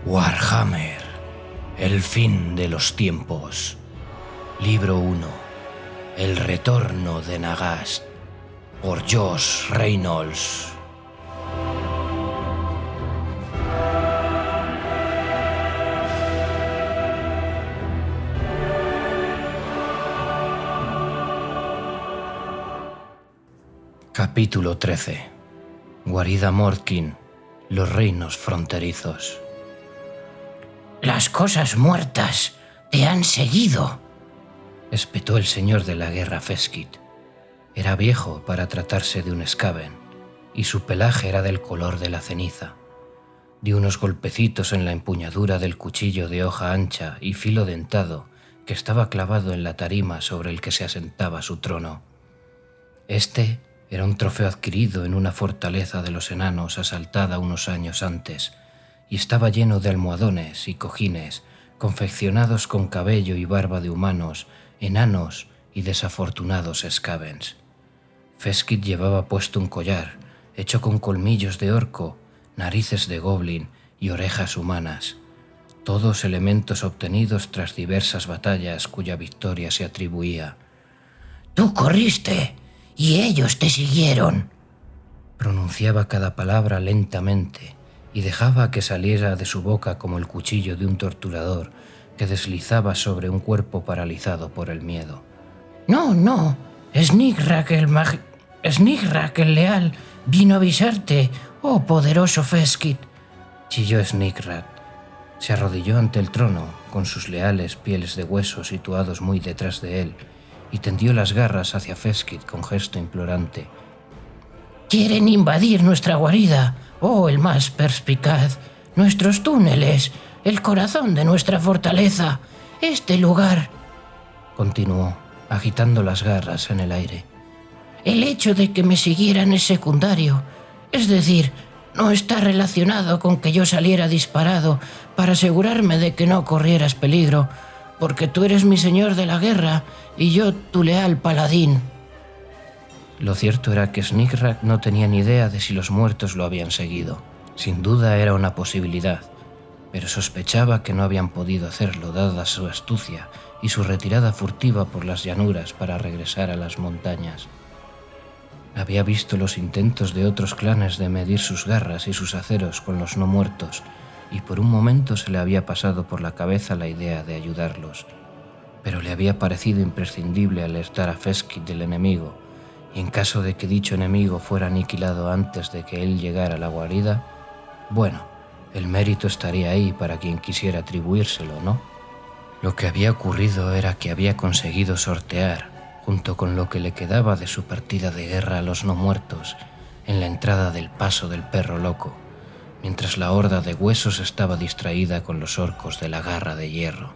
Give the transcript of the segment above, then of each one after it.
Warhammer, el fin de los tiempos. Libro 1. El retorno de Nagast, por Josh Reynolds. Capítulo 13. Guarida Mordkin, los reinos fronterizos. «Las cosas muertas te han seguido», espetó el señor de la guerra Feskit. Era viejo para tratarse de un Skaven, y su pelaje era del color de la ceniza. Dio unos golpecitos en la empuñadura del cuchillo de hoja ancha y filo dentado que estaba clavado en la tarima sobre el que se asentaba su trono. Este era un trofeo adquirido en una fortaleza de los enanos asaltada unos años antes, y estaba lleno de almohadones y cojines confeccionados con cabello y barba de humanos, enanos y desafortunados Skavens. Feskit llevaba puesto un collar hecho con colmillos de orco, narices de goblin y orejas humanas, todos elementos obtenidos tras diversas batallas cuya victoria se atribuía. «Tú corriste y ellos te siguieron», pronunciaba cada palabra lentamente y dejaba que saliera de su boca como el cuchillo de un torturador que deslizaba sobre un cuerpo paralizado por el miedo. No, Snigrrak el leal vino a avisarte, oh poderoso Feskit», chilló Snigrrak. Se arrodilló ante el trono, con sus leales pieles de hueso situados muy detrás de él, y tendió las garras hacia Feskit con gesto implorante. «Quieren invadir nuestra guarida, oh el más perspicaz, nuestros túneles, el corazón de nuestra fortaleza, este lugar», continuó, agitando las garras en el aire. «El hecho de que me siguieran es secundario, es decir, no está relacionado con que yo saliera disparado para asegurarme de que no corrieras peligro, porque tú eres mi señor de la guerra y yo tu leal paladín». Lo cierto era que Snigrrak no tenía ni idea de si los muertos lo habían seguido. Sin duda era una posibilidad, pero sospechaba que no habían podido hacerlo dada su astucia y su retirada furtiva por las llanuras para regresar a las montañas. Había visto los intentos de otros clanes de medir sus garras y sus aceros con los no muertos, y por un momento se le había pasado por la cabeza la idea de ayudarlos, pero le había parecido imprescindible alertar a Feskit del enemigo, y en caso de que dicho enemigo fuera aniquilado antes de que él llegara a la guarida, bueno, el mérito estaría ahí para quien quisiera atribuírselo, ¿no? Lo que había ocurrido era que había conseguido sortear, junto con lo que le quedaba de su partida de guerra a los no muertos, en la entrada del paso del perro loco, mientras la horda de huesos estaba distraída con los orcos de la garra de hierro.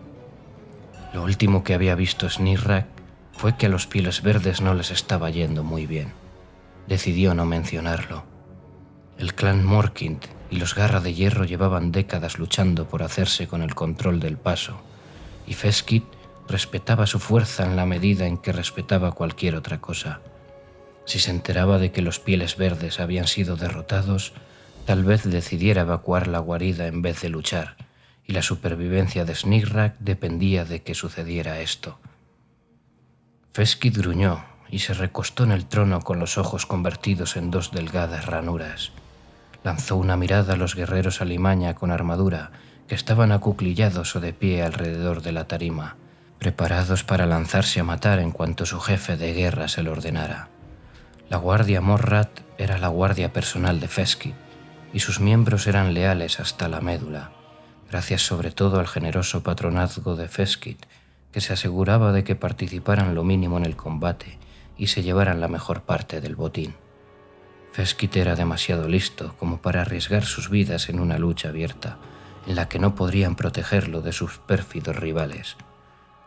Lo último que había visto Snigrrak fue que a los pieles verdes no les estaba yendo muy bien. Decidió no mencionarlo. El clan Morkind y los Garra de Hierro llevaban décadas luchando por hacerse con el control del paso, y Feskit respetaba su fuerza en la medida en que respetaba cualquier otra cosa. Si se enteraba de que los pieles verdes habían sido derrotados, tal vez decidiera evacuar la guarida en vez de luchar, y la supervivencia de Snigrrak dependía de que sucediera esto. Feskit gruñó y se recostó en el trono con los ojos convertidos en dos delgadas ranuras. Lanzó una mirada a los guerreros alimaña con armadura que estaban acuclillados o de pie alrededor de la tarima, preparados para lanzarse a matar en cuanto su jefe de guerra se lo ordenara. La guardia Morrat era la guardia personal de Feskit, y sus miembros eran leales hasta la médula, gracias sobre todo al generoso patronazgo de Feskit, que se aseguraba de que participaran lo mínimo en el combate y se llevaran la mejor parte del botín. Feskit era demasiado listo como para arriesgar sus vidas en una lucha abierta, en la que no podrían protegerlo de sus pérfidos rivales.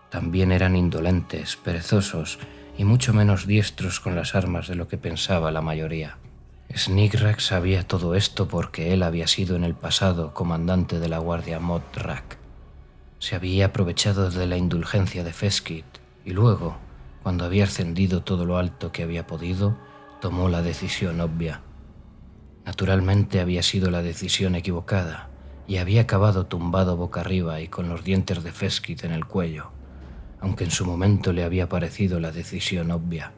También eran indolentes, perezosos y mucho menos diestros con las armas de lo que pensaba la mayoría. Snigrrak sabía todo esto porque él había sido en el pasado comandante de la guardia Modrak. Se había aprovechado de la indulgencia de Feskit y luego, cuando había ascendido todo lo alto que había podido, tomó la decisión obvia. Naturalmente había sido la decisión equivocada, y había acabado tumbado boca arriba y con los dientes de Feskit en el cuello, aunque en su momento le había parecido la decisión obvia.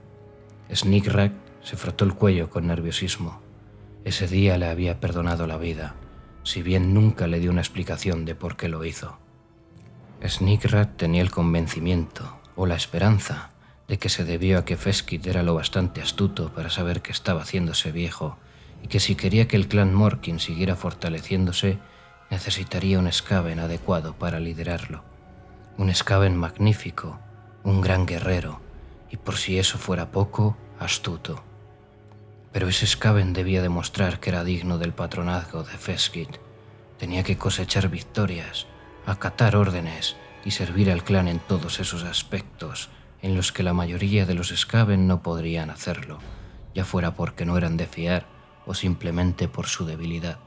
Sneakrack se frotó el cuello con nerviosismo. Ese día le había perdonado la vida, si bien nunca le dio una explicación de por qué lo hizo. Sneakrack tenía el convencimiento, o la esperanza, de que se debió a que Feskit era lo bastante astuto para saber que estaba haciéndose viejo y que si quería que el clan Morkin siguiera fortaleciéndose, necesitaría un Skaven adecuado para liderarlo. Un Skaven magnífico, un gran guerrero, y por si eso fuera poco, astuto. Pero ese Skaven debía demostrar que era digno del patronazgo de Feskit. Tenía que cosechar victorias, acatar órdenes y servir al clan en todos esos aspectos en los que la mayoría de los Skaven no podrían hacerlo, ya fuera porque no eran de fiar o simplemente por su debilidad.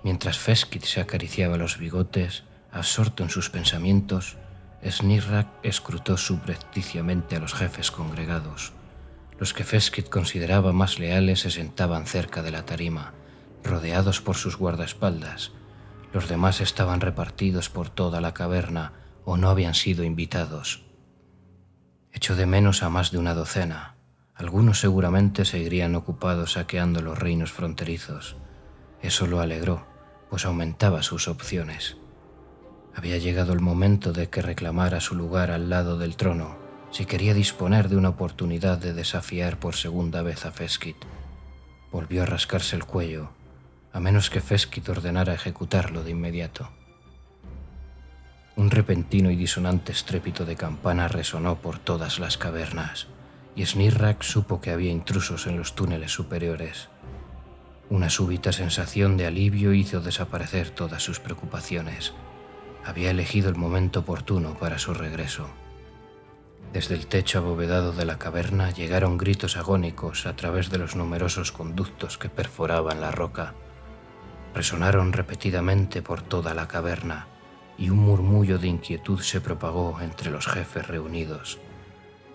Mientras Feskit se acariciaba los bigotes, absorto en sus pensamientos, Sneakrack escrutó subrepticiamente a los jefes congregados. Los que Feskit consideraba más leales se sentaban cerca de la tarima, rodeados por sus guardaespaldas. Los demás estaban repartidos por toda la caverna o no habían sido invitados. Echó de menos a más de una docena. Algunos seguramente seguirían ocupados saqueando los reinos fronterizos. Eso lo alegró, pues aumentaba sus opciones. Había llegado el momento de que reclamara su lugar al lado del trono, si quería disponer de una oportunidad de desafiar por segunda vez a Feskit. Volvió a rascarse el cuello, a menos que Feskit ordenara ejecutarlo de inmediato. Un repentino y disonante estrépito de campana resonó por todas las cavernas, y Sneakrack supo que había intrusos en los túneles superiores. Una súbita sensación de alivio hizo desaparecer todas sus preocupaciones. Había elegido el momento oportuno para su regreso. Desde el techo abovedado de la caverna llegaron gritos agónicos a través de los numerosos conductos que perforaban la roca. Resonaron repetidamente por toda la caverna, y un murmullo de inquietud se propagó entre los jefes reunidos.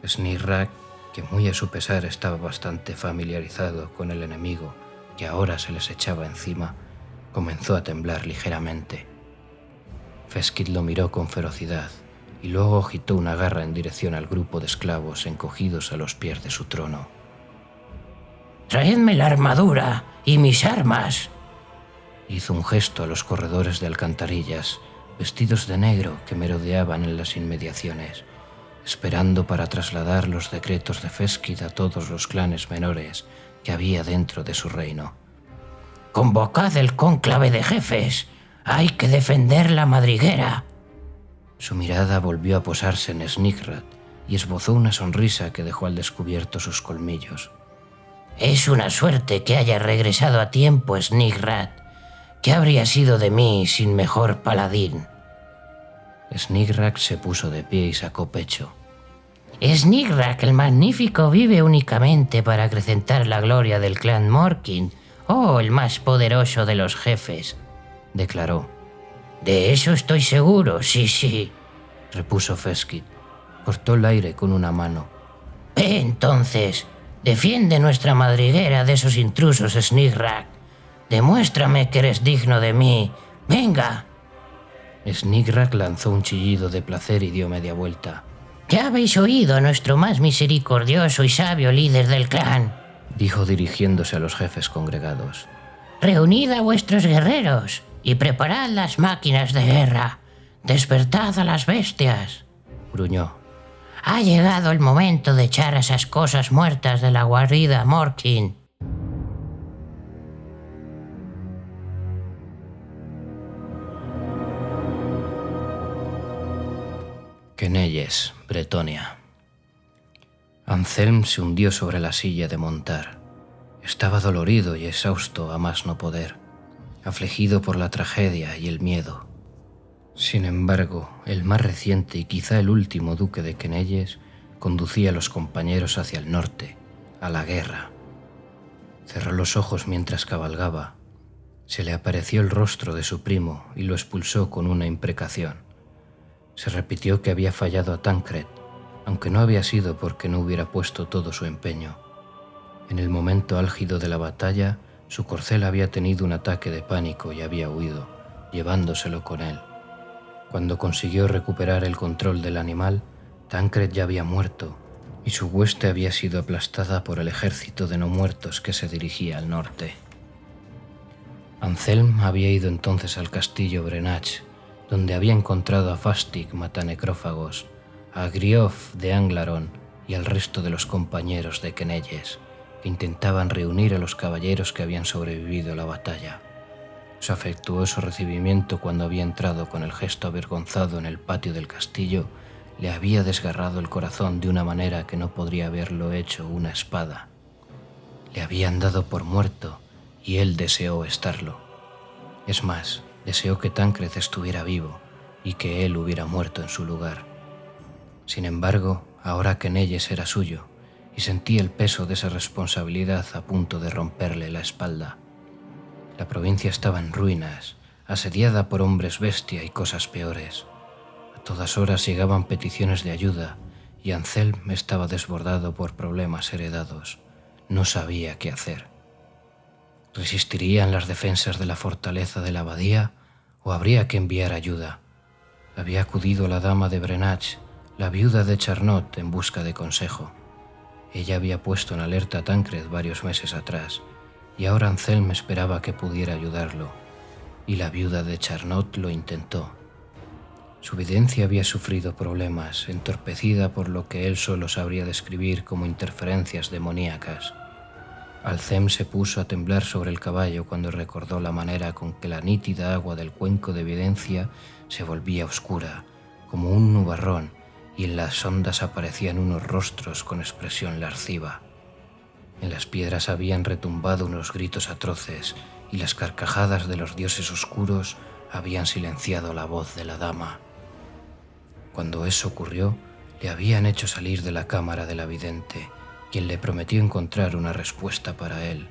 Sneakrack, que muy a su pesar estaba bastante familiarizado con el enemigo que ahora se les echaba encima, comenzó a temblar ligeramente. Feskit lo miró con ferocidad y luego agitó una garra en dirección al grupo de esclavos encogidos a los pies de su trono. «Traedme la armadura y mis armas». Hizo un gesto a los corredores de alcantarillas, vestidos de negro, que merodeaban en las inmediaciones, esperando para trasladar los decretos de Feskit a todos los clanes menores que había dentro de su reino. «Convocad el cónclave de jefes. Hay que defender la madriguera». Su mirada volvió a posarse en Sneakrack y esbozó una sonrisa que dejó al descubierto sus colmillos. «Es una suerte que haya regresado a tiempo, Sneakrack. ¿Qué habría sido de mí sin mejor paladín?» Sneakrack se puso de pie y sacó pecho. «Sneakrack el Magnífico vive únicamente para acrecentar la gloria del clan Morkin, el más poderoso de los jefes», declaró. «De eso estoy seguro, sí», repuso Feskit. Cortó el aire con una mano. «Entonces, defiende nuestra madriguera de esos intrusos, Sneakrack. Demuéstrame que eres digno de mí. ¡Venga!». Sneakrack lanzó un chillido de placer y dio media vuelta. «Ya habéis oído a nuestro más misericordioso y sabio líder del clan», dijo dirigiéndose a los jefes congregados. «Reunid a vuestros guerreros y preparad las máquinas de guerra. Despertad a las bestias», gruñó. «Ha llegado el momento de echar a esas cosas muertas de la guarida Morkin». Quenelles, Bretonia. Anselm se hundió sobre la silla de montar. Estaba dolorido y exhausto a más no poder, afligido por la tragedia y el miedo. Sin embargo, el más reciente y quizá el último duque de Quenelles conducía a los compañeros hacia el norte, a la guerra. Cerró los ojos mientras cabalgaba. Se le apareció el rostro de su primo y lo expulsó con una imprecación. Se repitió que había fallado a Tancred, aunque no había sido porque no hubiera puesto todo su empeño. En el momento álgido de la batalla, su corcel había tenido un ataque de pánico y había huido, llevándoselo con él. Cuando consiguió recuperar el control del animal, Tancred ya había muerto y su hueste había sido aplastada por el ejército de no muertos que se dirigía al norte. Anselm había ido entonces al castillo Brenach, donde había encontrado a Fastig matanecrófagos, a Griof de Anglaron y al resto de los compañeros de Quenelles, que intentaban reunir a los caballeros que habían sobrevivido a la batalla. Su afectuoso recibimiento cuando había entrado con el gesto avergonzado en el patio del castillo le había desgarrado el corazón de una manera que no podría haberlo hecho una espada. Le habían dado por muerto y él deseó estarlo. Es más, deseó que Tancred estuviera vivo y que él hubiera muerto en su lugar. Sin embargo, ahora Quenelles era suyo y sentía el peso de esa responsabilidad a punto de romperle la espalda. La provincia estaba en ruinas, asediada por hombres bestia y cosas peores. A todas horas llegaban peticiones de ayuda y Anselm estaba desbordado por problemas heredados. No sabía qué hacer. ¿Resistirían las defensas de la fortaleza de la abadía o habría que enviar ayuda? Había acudido la dama de Brenach, la viuda de Charnot, en busca de consejo. Ella había puesto en alerta a Tancred varios meses atrás y ahora Anselm esperaba que pudiera ayudarlo, y la viuda de Charnot lo intentó. Su videncia había sufrido problemas, entorpecida por lo que él solo sabría describir como interferencias demoníacas. Anselm se puso a temblar sobre el caballo cuando recordó la manera con que la nítida agua del cuenco de evidencia se volvía oscura, como un nubarrón, y en las ondas aparecían unos rostros con expresión lasciva. En las piedras habían retumbado unos gritos atroces y las carcajadas de los dioses oscuros habían silenciado la voz de la dama. Cuando eso ocurrió, le habían hecho salir de la cámara de la vidente, quien le prometió encontrar una respuesta para él.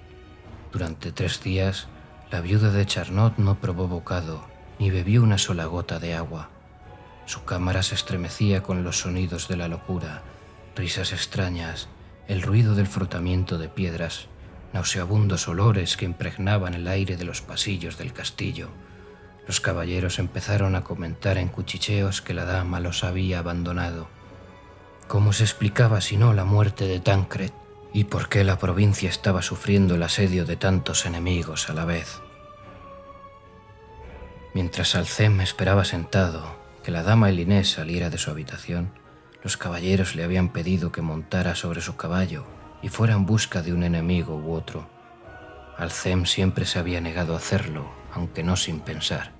Durante 3 días, la viuda de Charnot no probó bocado ni bebió una sola gota de agua. Su cámara se estremecía con los sonidos de la locura, risas extrañas, el ruido del frotamiento de piedras, nauseabundos olores que impregnaban el aire de los pasillos del castillo. Los caballeros empezaron a comentar en cuchicheos que la dama los había abandonado. ¿Cómo se explicaba si no la muerte de Tancred? ¿Y por qué la provincia estaba sufriendo el asedio de tantos enemigos a la vez? Mientras Anselm esperaba sentado que la dama Elinés saliera de su habitación, los caballeros le habían pedido que montara sobre su caballo y fuera en busca de un enemigo u otro. Anselm siempre se había negado a hacerlo, aunque no sin pensar.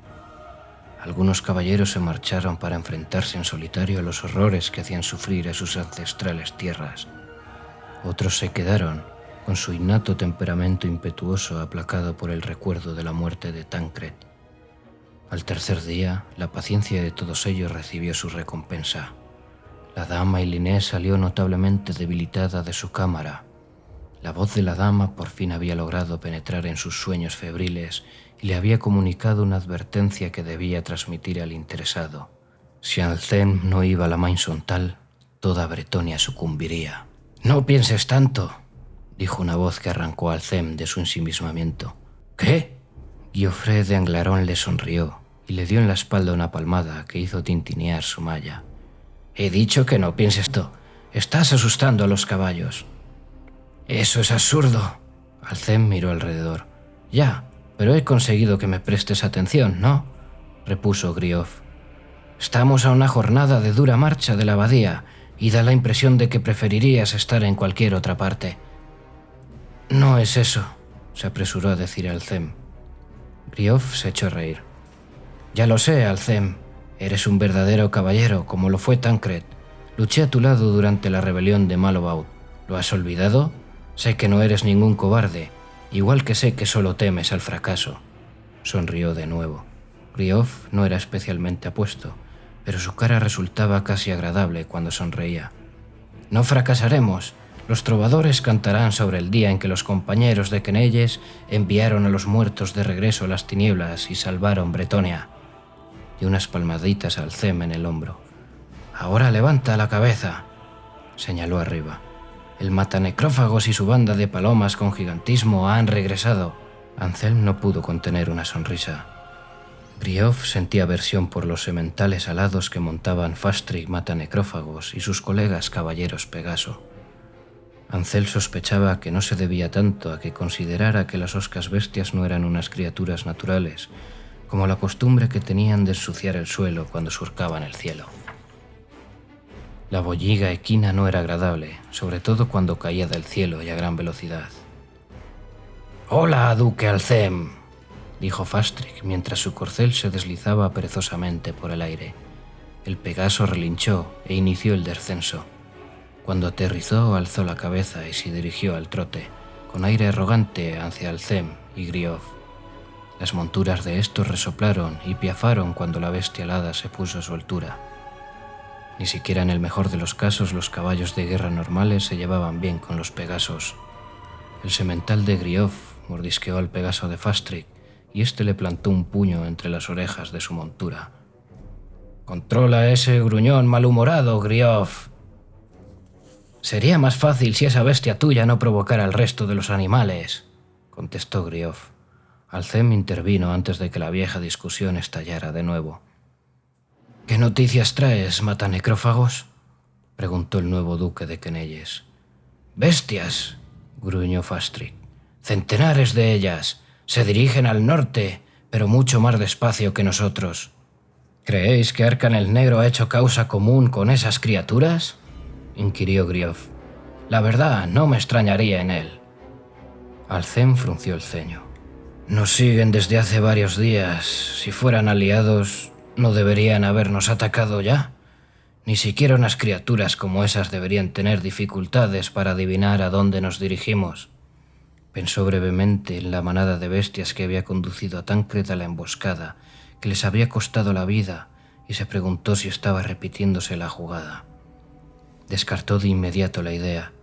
Algunos caballeros se marcharon para enfrentarse en solitario a los horrores que hacían sufrir a sus ancestrales tierras. Otros se quedaron, con su innato temperamento impetuoso aplacado por el recuerdo de la muerte de Tancred. Al tercer día, la paciencia de todos ellos recibió su recompensa. La dama Elinés salió notablemente debilitada de su cámara. La voz de la dama por fin había logrado penetrar en sus sueños febriles y le había comunicado una advertencia que debía transmitir al interesado. Si Anselm no iba a la Main-Sontal, toda Bretonia sucumbiría. «No pienses tanto», dijo una voz que arrancó a Anselm de su ensimismamiento. «¿Qué?». Guiofré de Anglaron le sonrió y le dio en la espalda una palmada que hizo tintinear su malla. «He dicho que no pienses esto. Estás asustando a los caballos». «Eso es absurdo». Anselm miró alrededor. «Ya, pero he conseguido que me prestes atención, ¿no?», repuso Griof. «Estamos a una jornada de dura marcha de la abadía y da la impresión de que preferirías estar en cualquier otra parte». «No es eso», se apresuró a decir Anselm. Griof se echó a reír. «Ya lo sé, Anselm. Eres un verdadero caballero, como lo fue Tancred. Luché a tu lado durante la rebelión de Malobaud. ¿Lo has olvidado? Sé que no eres ningún cobarde, igual que sé que solo temes al fracaso». Sonrió de nuevo. Griof no era especialmente apuesto, pero su cara resultaba casi agradable cuando sonreía. «No fracasaremos. Los trovadores cantarán sobre el día en que los compañeros de Quenelles enviaron a los muertos de regreso a las tinieblas y salvaron Bretonia». Dio unas palmaditas al Anselm en el hombro. «Ahora levanta la cabeza», señaló arriba. «El matanecrófagos y su banda de palomas con gigantismo han regresado». Anselm no pudo contener una sonrisa. Griov sentía aversión por los sementales alados que montaban Fastrig Matanecrófagos y sus colegas caballeros Pegaso. Ancel sospechaba que no se debía tanto a que considerara que las hoscas bestias no eran unas criaturas naturales, como la costumbre que tenían de ensuciar el suelo cuando surcaban el cielo. La boyiga equina no era agradable, sobre todo cuando caía del cielo y a gran velocidad. «Hola, duque Alcem», dijo Fastrig mientras su corcel se deslizaba perezosamente por el aire. El Pegaso relinchó e inició el descenso. Cuando aterrizó, alzó la cabeza y se dirigió al trote, con aire arrogante hacia Alcem y Griov. Las monturas de estos resoplaron y piafaron cuando la bestia alada se puso a su altura. Ni siquiera en el mejor de los casos los caballos de guerra normales se llevaban bien con los Pegasos. El semental de Griov mordisqueó al Pegaso de Fastrig y éste le plantó un puño entre las orejas de su montura. «Controla a ese gruñón malhumorado, Griov». «Sería más fácil si esa bestia tuya no provocara al resto de los animales», contestó Griov. Alcem intervino antes de que la vieja discusión estallara de nuevo. «¿Qué noticias traes, Matanecrófagos?», preguntó el nuevo duque de Quenelles. «Bestias», gruñó Fastrig. «Centenares de ellas. Se dirigen al norte, pero mucho más despacio que nosotros». «¿Creéis que Arkan el Negro ha hecho causa común con esas criaturas?», inquirió Griov. «La verdad, no me extrañaría en él». Alcem frunció el ceño. «Nos siguen desde hace varios días. Si fueran aliados, ¿no deberían habernos atacado ya? Ni siquiera unas criaturas como esas deberían tener dificultades para adivinar a dónde nos dirigimos». Pensó brevemente en la manada de bestias que había conducido a Tancred a la emboscada, que les había costado la vida, y se preguntó si estaba repitiéndose la jugada. Descartó de inmediato la idea.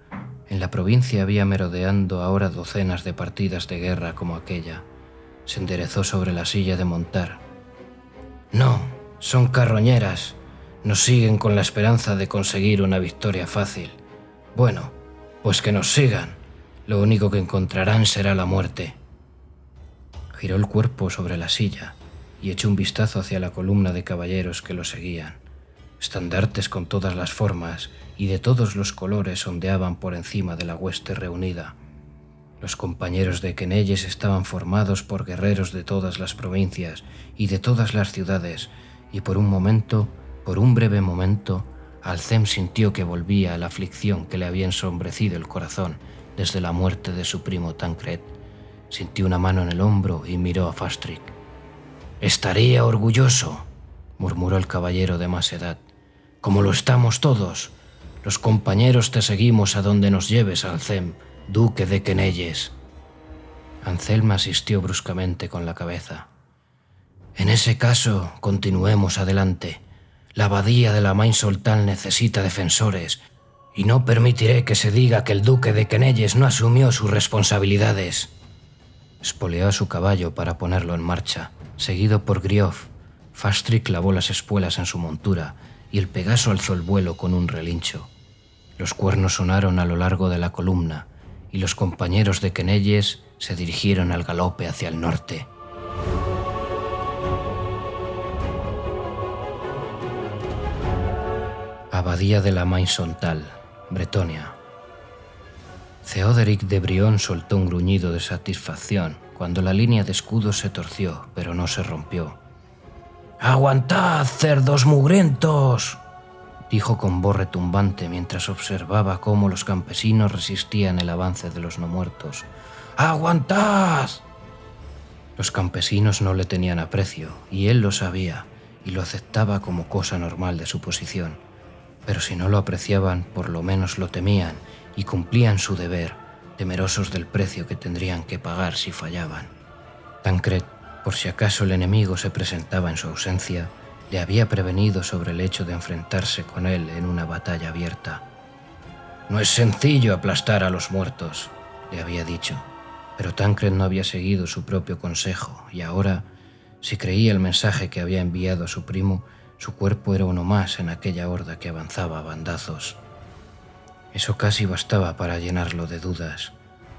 En la provincia había merodeando ahora docenas de partidas de guerra como aquella. Se enderezó sobre la silla de montar. «No, son carroñeras. Nos siguen con la esperanza de conseguir una victoria fácil. Bueno, pues que nos sigan. Lo único que encontrarán será la muerte». Giró el cuerpo sobre la silla y echó un vistazo hacia la columna de caballeros que lo seguían. Estandartes con todas las formas y de todos los colores ondeaban por encima de la hueste reunida. Los compañeros de Quenelles estaban formados por guerreros de todas las provincias y de todas las ciudades, y por un breve momento, Alcem sintió que volvía a la aflicción que le había ensombrecido el corazón desde la muerte de su primo Tancred. Sintió una mano en el hombro y miró a Fastrig. «Estaría orgulloso», murmuró el caballero de más edad, «como lo estamos todos. Los compañeros te seguimos a donde nos lleves, Alcem, duque de Quenelles». Anselm asistió bruscamente con la cabeza. «En ese caso, continuemos adelante. La abadía de la Main Soltán necesita defensores, y no permitiré que se diga que el duque de Quenelles no asumió sus responsabilidades». Espoleó a su caballo para ponerlo en marcha, seguido por Griov. Fastrig clavó las espuelas en su montura y el Pegaso alzó el vuelo con un relincho. Los cuernos sonaron a lo largo de la columna y los compañeros de Quenelles se dirigieron al galope hacia el norte. Abadía de la Main-Sontal, Bretonia. Theoderic de Brion soltó un gruñido de satisfacción cuando la línea de escudos se torció, pero no se rompió. «¡Aguantad, cerdos mugrientos!», dijo con voz retumbante mientras observaba cómo los campesinos resistían el avance de los no muertos. «¡Aguantad!». Los campesinos no le tenían aprecio, y él lo sabía, y lo aceptaba como cosa normal de su posición. Pero si no lo apreciaban, por lo menos lo temían, y cumplían su deber, temerosos del precio que tendrían que pagar si fallaban. Tancred, por si acaso el enemigo se presentaba en su ausencia, le había prevenido sobre el hecho de enfrentarse con él en una batalla abierta. «No es sencillo aplastar a los muertos», le había dicho, pero Tancred no había seguido su propio consejo, y ahora, si creía el mensaje que había enviado a su primo, su cuerpo era uno más en aquella horda que avanzaba a bandazos. Eso casi bastaba para llenarlo de dudas.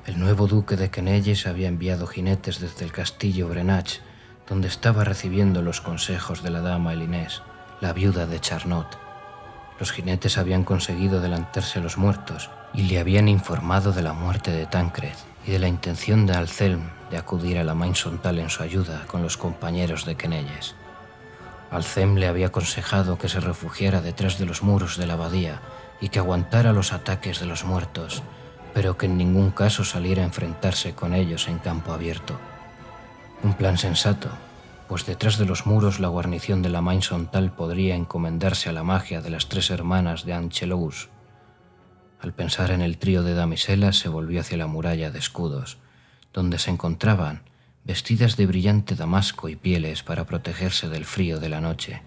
El nuevo duque de Quenelles había enviado jinetes desde el castillo Brenach, donde estaba recibiendo los consejos de la dama Elinés, la viuda de Charnot. Los jinetes habían conseguido adelantarse a los muertos y le habían informado de la muerte de Tancred y de la intención de Alcelm de acudir a la Mainsontal en su ayuda con los compañeros de Quenelles. Alcelm le había aconsejado que se refugiara detrás de los muros de la abadía y que aguantara los ataques de los muertos, pero que en ningún caso saliera a enfrentarse con ellos en campo abierto. Un plan sensato, pues detrás de los muros la guarnición de la Mainsontal podría encomendarse a la magia de las 3 hermanas de Anchelous. Al pensar en el trío de damiselas se volvió hacia la muralla de escudos, donde se encontraban, vestidas de brillante damasco y pieles para protegerse del frío de la noche.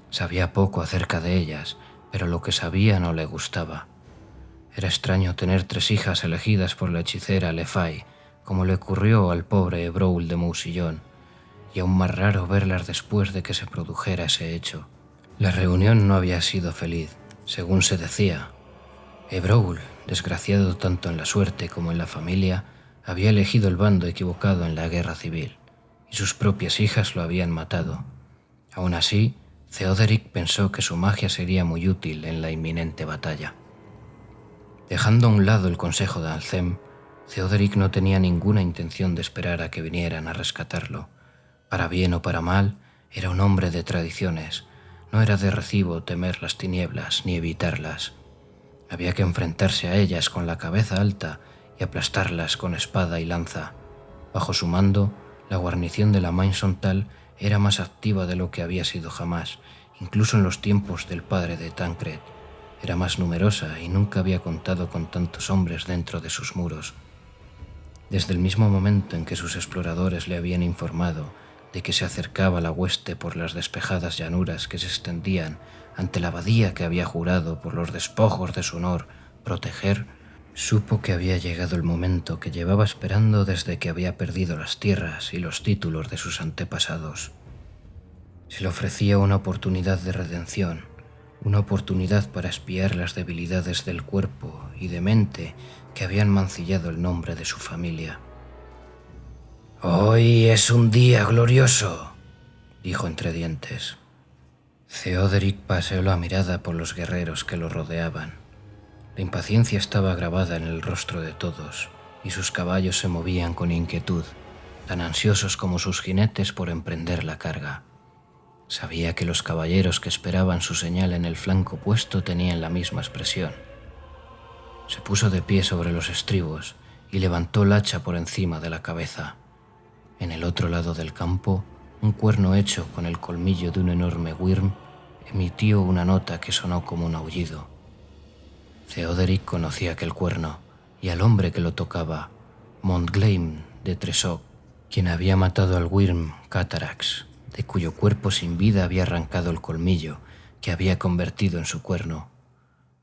Sabía poco acerca de ellas, pero lo que sabía no le gustaba. Era extraño tener 3 hijas elegidas por la hechicera Le Fay, como le ocurrió al pobre Ebroul de Mousillon, y aún más raro verlas después de que se produjera ese hecho. La reunión no había sido feliz, según se decía. Ebroul, desgraciado tanto en la suerte como en la familia, había elegido el bando equivocado en la guerra civil, y sus propias hijas lo habían matado. Aún así, Theoderic pensó que su magia sería muy útil en la inminente batalla. Dejando a un lado el consejo de Alcelm, Theoderic no tenía ninguna intención de esperar a que vinieran a rescatarlo. Para bien o para mal, era un hombre de tradiciones. No era de recibo temer las tinieblas ni evitarlas. Había que enfrentarse a ellas con la cabeza alta y aplastarlas con espada y lanza. Bajo su mando, la guarnición de la Mainsontal era más activa de lo que había sido jamás, incluso en los tiempos del padre de Tancred. Era más numerosa y nunca había contado con tantos hombres dentro de sus muros. Desde el mismo momento en que sus exploradores le habían informado de que se acercaba la hueste por las despejadas llanuras que se extendían ante la abadía que había jurado por los despojos de su honor proteger, supo que había llegado el momento que llevaba esperando desde que había perdido las tierras y los títulos de sus antepasados. Se le ofrecía una oportunidad de redención, una oportunidad para espiar las debilidades del cuerpo y de mente que habían mancillado el nombre de su familia. «Hoy es un día glorioso», dijo entre dientes. Theoderic paseó la mirada por los guerreros que lo rodeaban. La impaciencia estaba grabada en el rostro de todos, y sus caballos se movían con inquietud, tan ansiosos como sus jinetes por emprender la carga. Sabía que los caballeros que esperaban su señal en el flanco opuesto tenían la misma expresión. Se puso de pie sobre los estribos y levantó el hacha por encima de la cabeza. En el otro lado del campo, un cuerno hecho con el colmillo de un enorme wyrm emitió una nota que sonó como un aullido. Theoderic conocía aquel cuerno y al hombre que lo tocaba, Montgleim de Tresok, quien había matado al wyrm Catarax, de cuyo cuerpo sin vida había arrancado el colmillo que había convertido en su cuerno.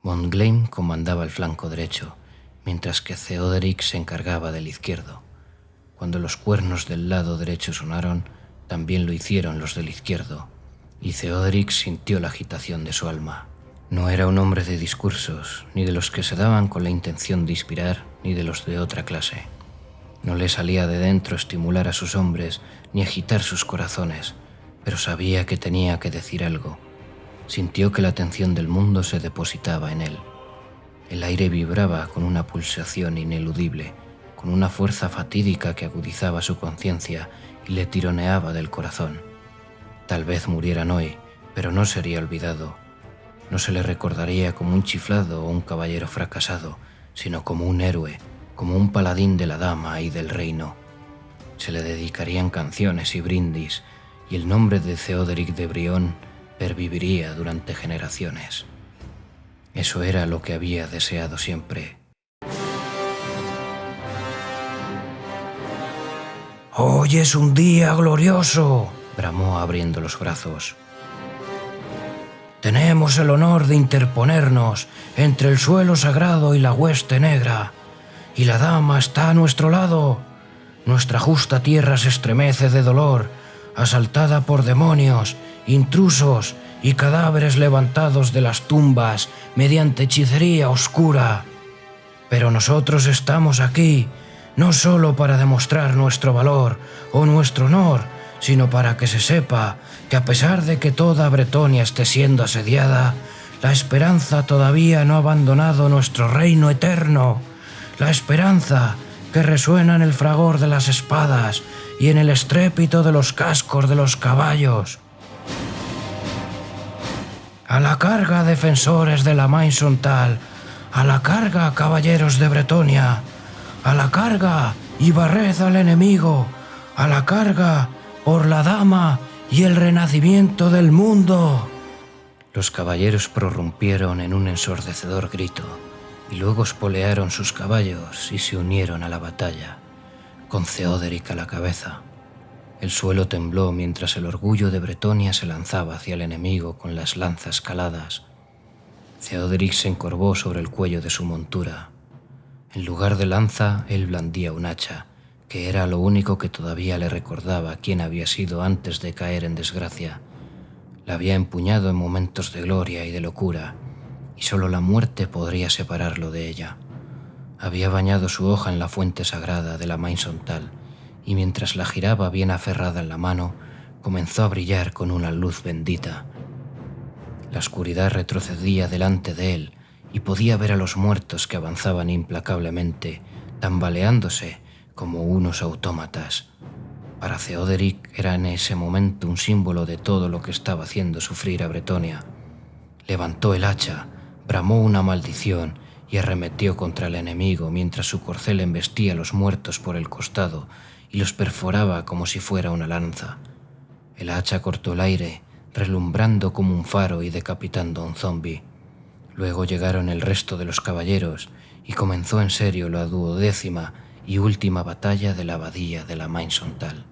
Montgleim comandaba el flanco derecho, mientras que Theoderic se encargaba del izquierdo. Cuando los cuernos del lado derecho sonaron, también lo hicieron los del izquierdo, y Theoderic sintió la agitación de su alma. No era un hombre de discursos, ni de los que se daban con la intención de inspirar, ni de los de otra clase. No le salía de dentro estimular a sus hombres, ni agitar sus corazones, pero sabía que tenía que decir algo. Sintió que la atención del mundo se depositaba en él. El aire vibraba con una pulsación ineludible, con una fuerza fatídica que agudizaba su conciencia y le tironeaba del corazón. Tal vez murieran hoy, pero no sería olvidado. No se le recordaría como un chiflado o un caballero fracasado, sino como un héroe, como un paladín de la dama y del reino. Se le dedicarían canciones y brindis, y el nombre de Theoderic de Brion perviviría durante generaciones. Eso era lo que había deseado siempre. «Hoy es un día glorioso», bramó abriendo los brazos. «Tenemos el honor de interponernos entre el suelo sagrado y la hueste negra, y la dama está a nuestro lado. Nuestra justa tierra se estremece de dolor, asaltada por demonios, intrusos y cadáveres levantados de las tumbas mediante hechicería oscura. Pero nosotros estamos aquí, no solo para demostrar nuestro valor o nuestro honor, sino para que se sepa que a pesar de que toda Bretonia esté siendo asediada, la esperanza todavía no ha abandonado nuestro reino eterno. La esperanza que resuena en el fragor de las espadas y en el estrépito de los cascos de los caballos. A la carga, defensores de la Main-Sontal, a la carga, caballeros de Bretonia, a la carga y barred al enemigo, a la carga por la dama y el renacimiento del mundo. Los caballeros prorrumpieron en un ensordecedor grito y luego espolearon sus caballos y se unieron a la batalla, con Theoderic a la cabeza. El suelo tembló mientras el orgullo de Bretonia se lanzaba hacia el enemigo con las lanzas caladas. Theoderic se encorvó sobre el cuello de su montura. En lugar de lanza, él blandía un hacha, que era lo único que todavía le recordaba quién había sido antes de caer en desgracia. La había empuñado en momentos de gloria y de locura, y solo la muerte podría separarlo de ella. Había bañado su hoja en la fuente sagrada de la Main-Sontal, y mientras la giraba bien aferrada en la mano, comenzó a brillar con una luz bendita. La oscuridad retrocedía delante de él y podía ver a los muertos que avanzaban implacablemente, tambaleándose como unos autómatas. Para Theoderic era en ese momento un símbolo de todo lo que estaba haciendo sufrir a Bretonia. Levantó el hacha, bramó una maldición y arremetió contra el enemigo mientras su corcel embestía a los muertos por el costado y los perforaba como si fuera una lanza. El hacha cortó el aire, relumbrando como un faro y decapitando a un zombi. Luego llegaron el resto de los caballeros y comenzó en serio la 12ª y última batalla de la abadía de la Main-Sontal.